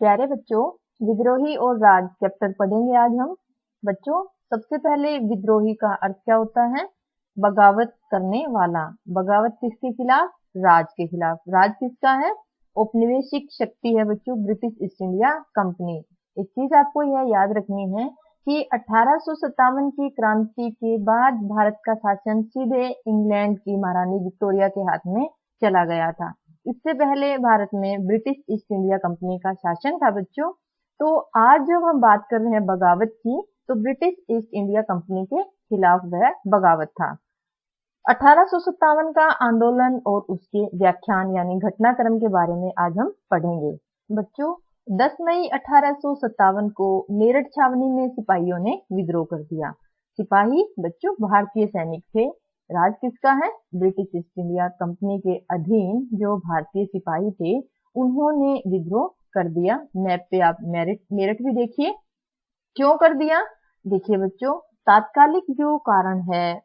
प्यारे बच्चों, विद्रोही और राज चैप्टर पढ़ेंगे आज हम। बच्चों, सबसे पहले विद्रोही का अर्थ क्या होता है? बगावत करने वाला। बगावत किसके खिलाफ? राज के खिलाफ। राज किसका है? औपनिवेशिक शक्ति है बच्चों, ब्रिटिश ईस्ट इंडिया कंपनी। एक चीज आपको यह याद रखनी है कि 1857 की क्रांति के बाद भारत का शासन सीधे इंग्लैंड की महारानी विक्टोरिया के हाथ में चला गया था। इससे पहले भारत में ब्रिटिश ईस्ट इंडिया कंपनी का शासन था बच्चों। तो आज जब हम बात कर रहे हैं बगावत की, तो ब्रिटिश ईस्ट इंडिया कंपनी के खिलाफ वह बगावत था। 1857 का आंदोलन और उसके व्याख्यान यानी घटनाक्रम के बारे में आज हम पढ़ेंगे। बच्चों, 10 मई 1857 को मेरठ छावनी में सिपाहियों ने विद्रोह कर दिया। सिपाही बच्चों भारतीय सैनिक थे। राज किसका है? ब्रिटिश ईस्ट इंडिया कंपनी के अधीन जो भारतीय सिपाही थे उन्होंने विद्रोह कर दिया। मैप पे आप मेरठ भी देखिए। क्यों कर दिया? देखिए बच्चों, तात्कालिक जो कारण है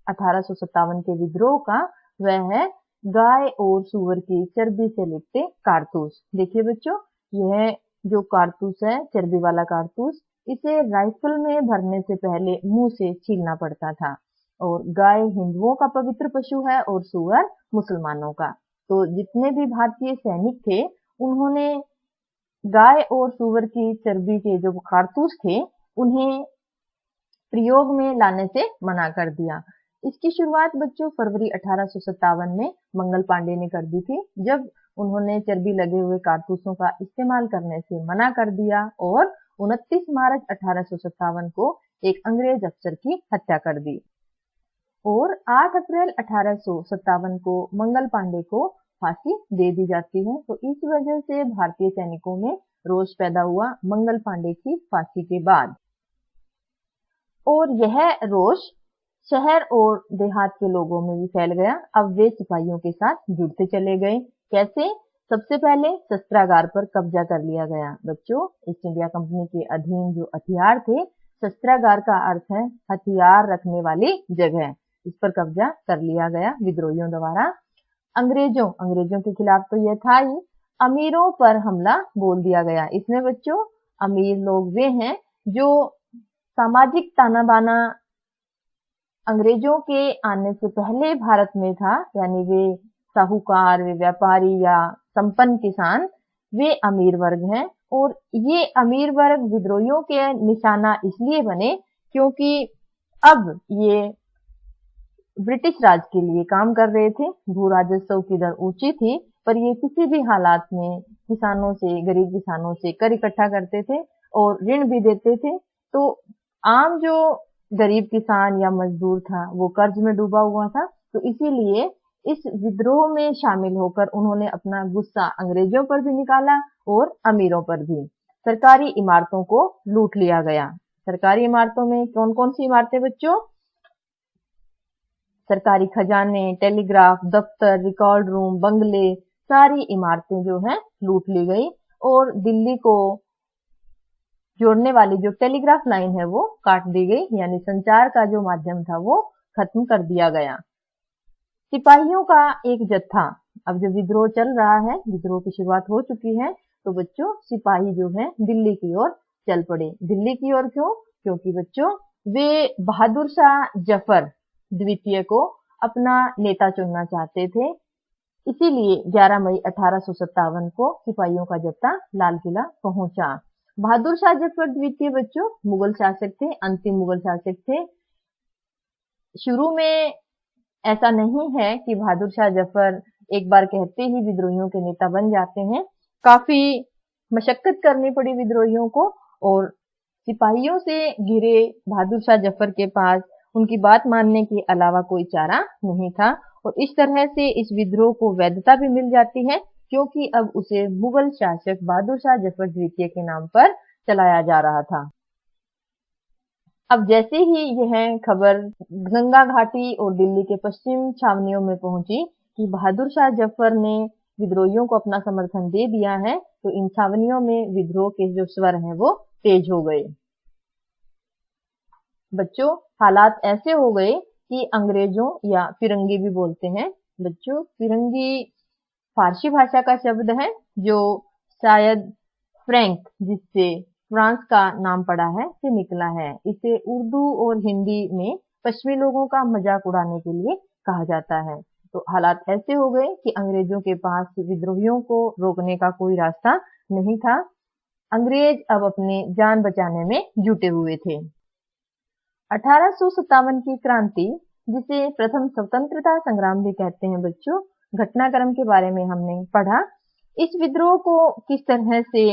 1857 के विद्रोह का, वह है गाय और सूअर की चर्बी से लिपटे कारतूस। देखिए बच्चों, यह जो कारतूस है, चर्बी वाला कारतूस, इसे राइफल में भरने से पहले मुंह से छीलना पड़ता था। और गाय हिंदुओं का पवित्र पशु है और सूअर मुसलमानों का। तो जितने भी भारतीय सैनिक थे उन्होंने गाय और सूअर की चर्बी के जो कारतूस थे उन्हें प्रयोग में लाने से मना कर दिया। इसकी शुरुआत बच्चों फरवरी 1857 में मंगल पांडे ने कर दी थी, जब उन्होंने चर्बी लगे हुए कारतूसों का इस्तेमाल करने से मना कर दिया और 29 मार्च 1857 को एक अंग्रेज अफसर की हत्या कर दी। और 8 अप्रैल 1857 को मंगल पांडे को फांसी दे दी जाती है। तो इस वजह से भारतीय सैनिकों में रोष पैदा हुआ मंगल पांडे की फांसी के बाद। और यह रोष शहर और देहात के लोगों में भी फैल गया। अब वे सिपाहियों के साथ जुड़ते चले गए। कैसे? सबसे पहले शस्त्रागार पर कब्जा कर लिया गया। बच्चों, ईस्ट इंडिया कंपनी के अधीन जो हथियार थे, शस्त्रागार का अर्थ है हथियार रखने वाली जगह, इस पर कब्जा कर लिया गया विद्रोहियों द्वारा। अंग्रेजों के खिलाफ तो यह था ही, अमीरों पर हमला बोल दिया गया। इसमें बच्चों अमीर लोग वे हैं जो सामाजिक ताना बाना अंग्रेजों के आने से पहले भारत में था, यानी वे साहूकार, वे व्यापारी या संपन्न किसान, वे अमीर वर्ग हैं। और ये अमीर वर्ग विद्रोहियों के निशाना इसलिए बने क्योंकि अब ये ब्रिटिश राज के लिए काम कर रहे थे। भू राजस्व की दर ऊंची थी, पर ये किसी भी हालात में किसानों से, गरीब किसानों से कर इकट्ठा करते थे और ऋण भी देते थे। तो आम जो गरीब किसान या मजदूर था वो कर्ज में डूबा हुआ था। तो इसीलिए इस विद्रोह में शामिल होकर उन्होंने अपना गुस्सा अंग्रेजों पर भी निकाला और अमीरों पर भी। सरकारी इमारतों को लूट लिया गया। सरकारी इमारतों में कौन कौन सी इमारतें बच्चों? सरकारी खजाने, टेलीग्राफ दफ्तर, रिकॉर्ड रूम, बंगले, सारी इमारतें जो हैं लूट ली गई। और दिल्ली को जोड़ने वाली जो टेलीग्राफ लाइन है वो काट दी गई, यानी संचार का जो माध्यम था वो खत्म कर दिया गया। सिपाहियों का एक जत्था, अब जो विद्रोह चल रहा है, विद्रोह की शुरुआत हो चुकी है, तो बच्चों सिपाही जो है दिल्ली की ओर चल पड़े। दिल्ली की ओर क्यों? क्योंकि बच्चों वे बहादुर शाह जफर द्वितीय को अपना नेता चुनना चाहते थे। इसीलिए 11 मई 1857 को सिपाहियों का जत्था लाल किला पहुंचा। बहादुर शाह जफर द्वितीय बच्चों मुगल शासक थे, अंतिम मुगल शासक थे। शुरू में ऐसा नहीं है कि बहादुर शाह जफर एक बार कहते ही विद्रोहियों के नेता बन जाते हैं। काफी मशक्कत करनी पड़ी विद्रोहियों को, और सिपाहियों से घिरे बहादुर शाह जफर के पास उनकी बात मानने के अलावा कोई चारा नहीं था। और इस तरह से इस विद्रोह को वैधता भी मिल जाती है, क्योंकि अब उसे मुगल शासक बहादुर शाह जफर द्वितीय के नाम पर चलाया जा रहा था। अब जैसे ही यह खबर गंगा घाटी और दिल्ली के पश्चिम छावनियों में पहुंची कि बहादुर शाह जफर ने विद्रोहियों को अपना समर्थन दे दिया है, तो इन छावनियों में विद्रोह के जो स्वर हैं वो तेज हो गए। बच्चों, हालात ऐसे हो गए कि अंग्रेजों, या फिरंगी भी बोलते हैं बच्चों, फिरंगी फारसी भाषा का शब्द है जो शायद फ्रैंक, जिससे फ्रांस का नाम पड़ा है, से निकला है। इसे उर्दू और हिंदी में पश्चिमी लोगों का मजाक उड़ाने के लिए कहा जाता है। तो हालात ऐसे हो गए कि अंग्रेजों के पास विद्रोहियों को रोकने का कोई रास्ता नहीं था। अंग्रेज अब अपनी जान बचाने में जुटे हुए थे। 1857 की क्रांति, जिसे प्रथम स्वतंत्रता संग्राम भी कहते हैं बच्चों, घटनाक्रम के बारे में हमने पढ़ा। इस विद्रोह को किस तरह से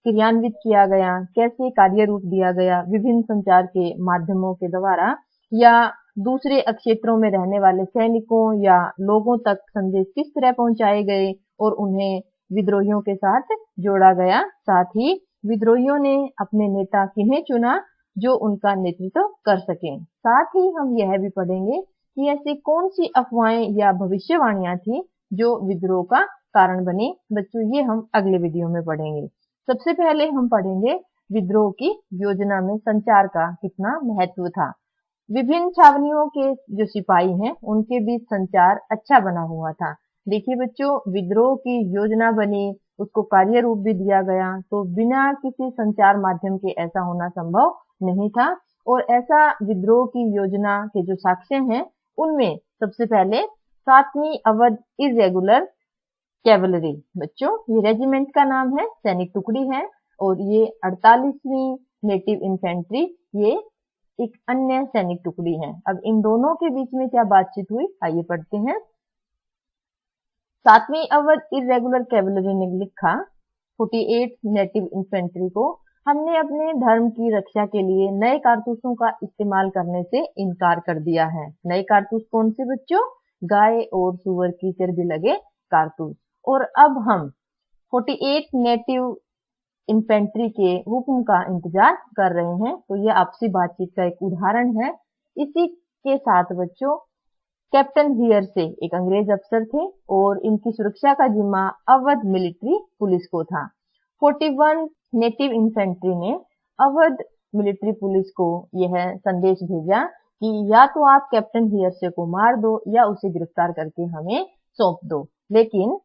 क्रियान्वित किया गया, कैसे कार्य रूप दिया गया, विभिन्न संचार के माध्यमों के द्वारा या दूसरे क्षेत्रों में रहने वाले सैनिकों या लोगों तक संदेश किस तरह पहुंचाए गए और उन्हें विद्रोहियों के साथ जोड़ा गया। साथ ही विद्रोहियों ने अपने नेता किन्हें चुना जो उनका नेतृत्व कर सके। साथ ही हम यह भी पढ़ेंगे कि ऐसी कौन सी अफवाहें या भविष्यवाणियां थी जो विद्रोह का कारण बनी। बच्चों, ये हम अगले वीडियो में पढ़ेंगे। सबसे पहले हम पढ़ेंगे विद्रोह की योजना में संचार का कितना महत्व था। विभिन्न छावनियों के जो सिपाही हैं उनके बीच संचार अच्छा बना हुआ था। देखिए बच्चों, विद्रोह की योजना बनी, उसको कार्य रूप भी दिया गया, तो बिना किसी संचार माध्यम के ऐसा होना संभव नहीं था। और ऐसा विद्रोह की योजना के जो साक्ष्य हैं उनमें सबसे पहले 7वीं अवध इर्रेगुलर कैवलरी, बच्चों ये रेजिमेंट का नाम है, सैनिक टुकड़ी है, और ये 48वीं नेटिव इन्फेंट्री, ये एक अन्य सैनिक टुकड़ी है। अब इन दोनों के बीच में क्या बातचीत हुई, आइए पढ़ते हैं। 7वीं अवध इर्रेगुलर कैवलरी ने लिखा, 48 नेटिव इन्फेंट्री को हमने अपने धर्म की रक्षा के लिए नए कारतूसों का इस्तेमाल करने से इनकार कर दिया है। नए कारतूस कौन से बच्चों? गाय और सुअर की चर्बी लगे कारतूस। और अब हम 48 नेटिव इन्फेंट्री के हुक्म का इंतजार कर रहे हैं। तो यह आपसी बातचीत का एक उदाहरण है। इसी के साथ बच्चों, कैप्टन हियर से एक अंग्रेज अफसर थे और इनकी सुरक्षा का जिम्मा अवध मिलिट्री पुलिस को था। 41 नेटिव इन्फेंट्री ने अवध मिलिट्री पुलिस को यह संदेश भेजा कि या तो आप कैप्टन हियर से को मार दो या उसे गिरफ्तार करके हमें सौंप दो। लेकिन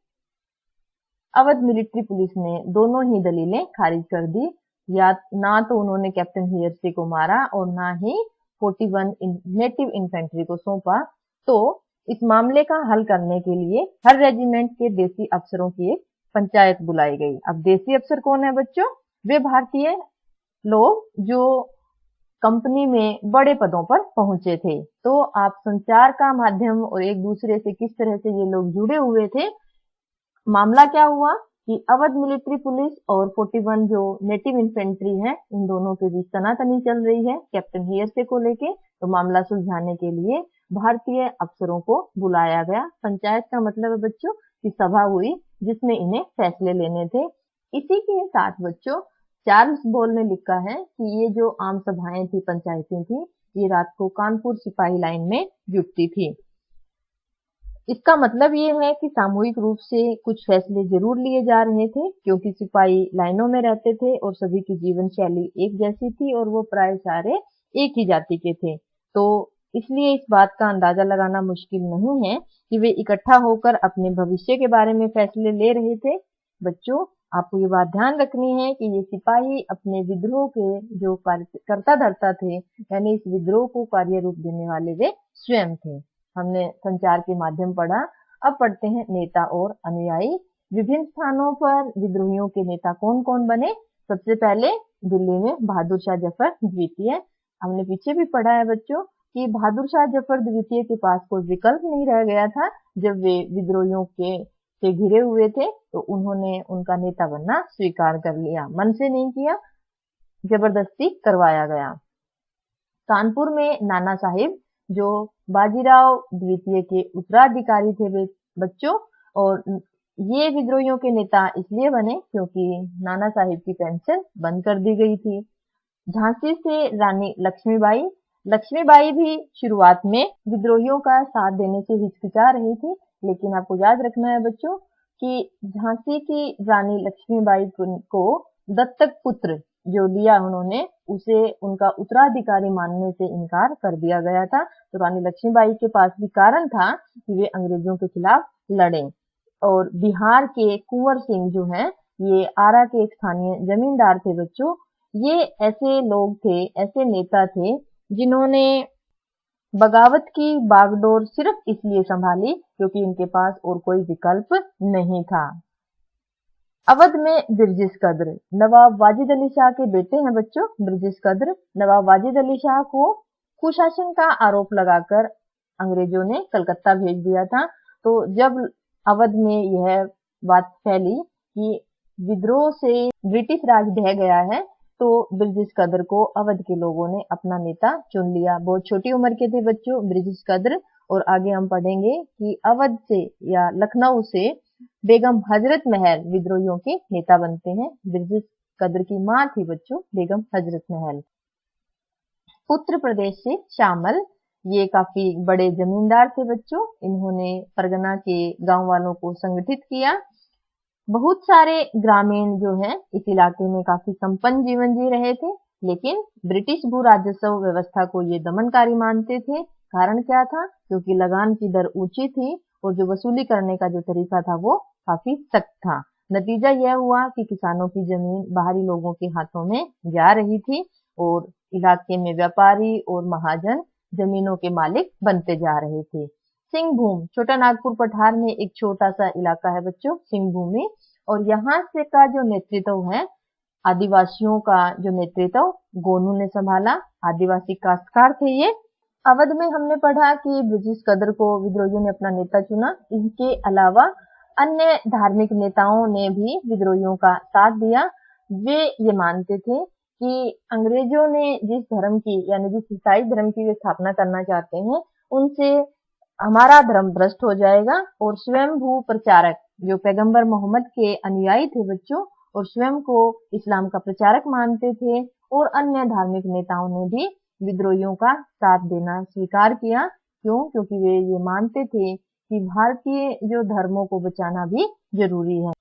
अवध मिलिट्री पुलिस ने दोनों ही दलीलें खारिज कर दी। या ना तो उन्होंने कैप्टन हियर्से को मारा और ना ही 41 नेटिव इन्फेंट्री को सौंपा। तो इस मामले का हल करने के लिए हर रेजिमेंट के देसी अफसरों की एक पंचायत बुलाई गई। अब देसी अफसर कौन है बच्चों? वे भारतीय लोग जो कंपनी में बड़े पदों पर पहुंचे थे। तो आप संचार का माध्यम और एक दूसरे से किस तरह से ये लोग जुड़े हुए थे। मामला क्या हुआ कि अवध मिलिट्री पुलिस और 41 जो नेटिव इन्फेंट्री है, इन दोनों के बीच तनातनी चल रही है कैप्टन हियर्से को लेके। तो मामला सुलझाने के लिए भारतीय अफसरों को बुलाया गया। पंचायत का मतलब है बच्चों की सभा हुई जिसमें इन्हें फैसले लेने थे। इसी के साथ बच्चों, चार्ल्स बॉल ने लिखा है कि ये जो आम सभाएं थी, पंचायतें थी, ये रात को कानपुर सिपाही लाइन में जुटती थी। इसका मतलब ये है कि सामूहिक रूप से कुछ फैसले जरूर लिए जा रहे थे, क्योंकि सिपाही लाइनों में रहते थे और सभी की जीवन शैली एक जैसी थी और वो प्राय सारे एक ही जाति के थे। तो इसलिए इस बात का अंदाजा लगाना मुश्किल नहीं है कि वे इकट्ठा होकर अपने भविष्य के बारे में फैसले ले रहे थे। बच्चों, आपको ये बात ध्यान रखनी है कि ये सिपाही अपने विद्रोह के जो कर्ता धर्ता थे, यानी इस विद्रोह को कार्य रूप देने वाले वे स्वयं थे। हमने संचार के माध्यम पढ़ा। अब पढ़ते हैं नेता और अनुयायी। विभिन्न स्थानों पर विद्रोहियों के नेता कौन कौन बने। सबसे पहले दिल्ली में बहादुर शाह जफर द्वितीय। हमने पीछे भी पढ़ा है बच्चों कि बहादुर शाह जफर द्वितीय के पास कोई विकल्प नहीं रह गया था। जब वे विद्रोहियों के से घिरे हुए थे तो उन्होंने उनका नेता बनना स्वीकार कर लिया। मन से नहीं किया, जबरदस्ती करवाया गया। कानपुर में नाना साहिब जो बाजीराव द्वितीय के उत्तराधिकारी थे बच्चों, और ये विद्रोहियों के नेता इसलिए बने क्योंकि नाना साहिब की पेंशन बंद कर दी गई थी। झांसी से रानी लक्ष्मीबाई। लक्ष्मीबाई भी शुरुआत में विद्रोहियों का साथ देने से हिचकिचा रही थी, लेकिन आपको याद रखना है बच्चों कि झांसी की रानी लक्ष्मीबाई को दत्तक पुत्र जो लिया उन्होंने, उसे उनका उत्तराधिकारी मानने से इनकार कर दिया गया था। तो रानी लक्ष्मीबाई के पास भी कारण था कि वे अंग्रेजों के खिलाफ लड़ें। और बिहार के कुंवर सिंह जो हैं ये आरा के एक स्थानीय जमींदार थे बच्चों। ये ऐसे लोग थे, ऐसे नेता थे जिन्होंने बगावत की बागडोर सिर्फ इसलिए संभाली क्योंकि इनके पास और कोई विकल्प नहीं था। अवध में बिरजिस कद्र नवाब वाजिद अली शाह के बेटे हैं बच्चों। बिरजिस कद्र नवाब वाजिद अली शाह को कुशासन का आरोप लगाकर अंग्रेजों ने कलकत्ता भेज दिया था। तो जब अवध में यह बात फैली कि विद्रोह से ब्रिटिश राज ढह गया है, तो बिरजिस कद्र को अवध के लोगों ने अपना नेता चुन लिया। बहुत छोटी उम्र के थे बच्चों बिरजिस कद्र। और आगे हम पढ़ेंगे कि अवध से या लखनऊ से बेगम हजरत महल विद्रोहियों के नेता बनते हैं। बिरजिस कद्र की मां थी बच्चों बेगम हजरत महल। उत्तर प्रदेश से शामल, ये काफी बड़े जमींदार थे बच्चों। इन्होंने परगना के गांव वालों को संगठित किया। बहुत सारे ग्रामीण जो है इस इलाके में काफी संपन्न जीवन जी रहे थे, लेकिन ब्रिटिश भू राजस्व व्यवस्था को ये दमनकारी मानते थे। कारण क्या था? क्योंकि लगान की दर ऊंची थी और जो वसूली करने का जो तरीका था वो काफी सख्त था। नतीजा यह हुआ कि किसानों की जमीन बाहरी लोगों के हाथों में जा रही थी और इलाके में व्यापारी और महाजन जमीनों के मालिक बनते जा रहे थे। सिंहभूम, छोटा नागपुर पठार में एक छोटा सा इलाका है बच्चों सिंहभूमि, और यहाँ से का जो नेतृत्व है आदिवासियों का जो नेतृत्व गोनू ने संभाला। आदिवासी काश्तकार थे ये। अवध में हमने पढ़ा कि बिरजिस कद्र को विद्रोहियों ने अपना नेता चुना। इनके अलावा अन्य धार्मिक नेताओं ने भी विद्रोहियों का साथ दिया। वे ये मानते थे कि अंग्रेजों ने जिस धर्म की यानी जिस ईसाई धर्म की वे स्थापना करना चाहते हैं, उनसे हमारा धर्म भ्रष्ट हो जाएगा। और स्वयंभू प्रचारक जो पैगंबर मोहम्मद के अनुयायी थे बच्चों और स्वयं को इस्लाम का प्रचारक मानते थे, और अन्य धार्मिक नेताओं ने भी विद्रोहियों का साथ देना स्वीकार किया। क्यों? क्योंकि वे ये मानते थे कि भारतीय जो धर्मों को बचाना भी जरूरी है।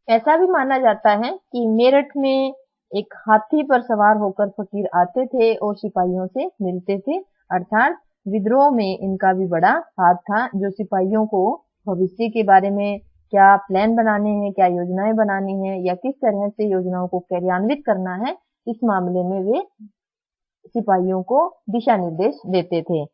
ऐसा भी माना जाता है कि मेरठ में एक हाथी पर सवार होकर फकीर आते थे और सिपाहियों से मिलते थे, अर्थात विद्रोह में इनका भी बड़ा हाथ था। जो सिपाहियों को भविष्य के बारे में क्या प्लान बनाने हैं, क्या योजनाएं बनानी है या किस तरह से योजनाओं को कार्यान्वित करना है, इस मामले में वे सिपाहियों को दिशा निर्देश देते थे।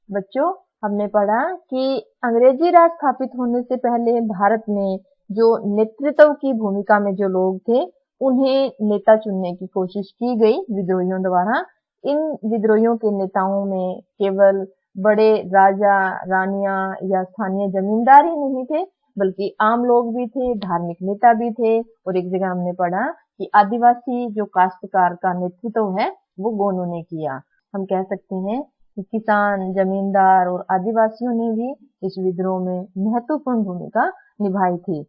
बच्चों, हमने पढ़ा कि अंग्रेजी राज स्थापित होने से पहले भारत में जो नेतृत्व की भूमिका में जो लोग थे, उन्हें नेता चुनने की कोशिश की गई विद्रोहियों द्वारा। इन विद्रोहियों के नेताओं में केवल बड़े राजा रानियां या स्थानीय जमींदार ही नहीं थे, बल्कि आम लोग भी थे, धार्मिक नेता भी थे। और एक जगह हमने पढ़ा कि आदिवासी जो काश्तकार का नेतृत्व है वो गोनू ने किया। हम कह सकते हैं कि किसान, जमींदार और आदिवासियों ने भी इस विद्रोह में महत्वपूर्ण भूमिका निभाई थी।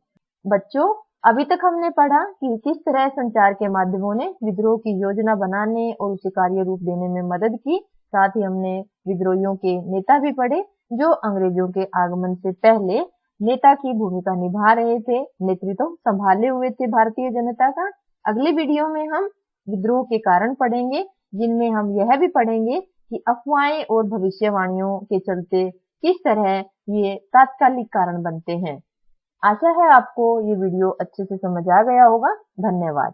बच्चों, अभी तक हमने पढ़ा कि किस तरह संचार के माध्यमों ने विद्रोह की योजना बनाने और उसे कार्य रूप देने में मदद की। साथ ही हमने विद्रोहियों के नेता भी पढ़े जो अंग्रेजों के आगमन से पहले नेता की भूमिका निभा रहे थे, नेतृत्व संभाले हुए थे भारतीय जनता का। अगले वीडियो में हम विद्रोह के कारण पढ़ेंगे, जिनमें हम यह भी पढ़ेंगे कि अफवाहें और भविष्यवाणियों के चलते किस तरह ये तात्कालिक कारण बनते हैं। आशा है आपको ये वीडियो अच्छे से समझ आ गया होगा। धन्यवाद।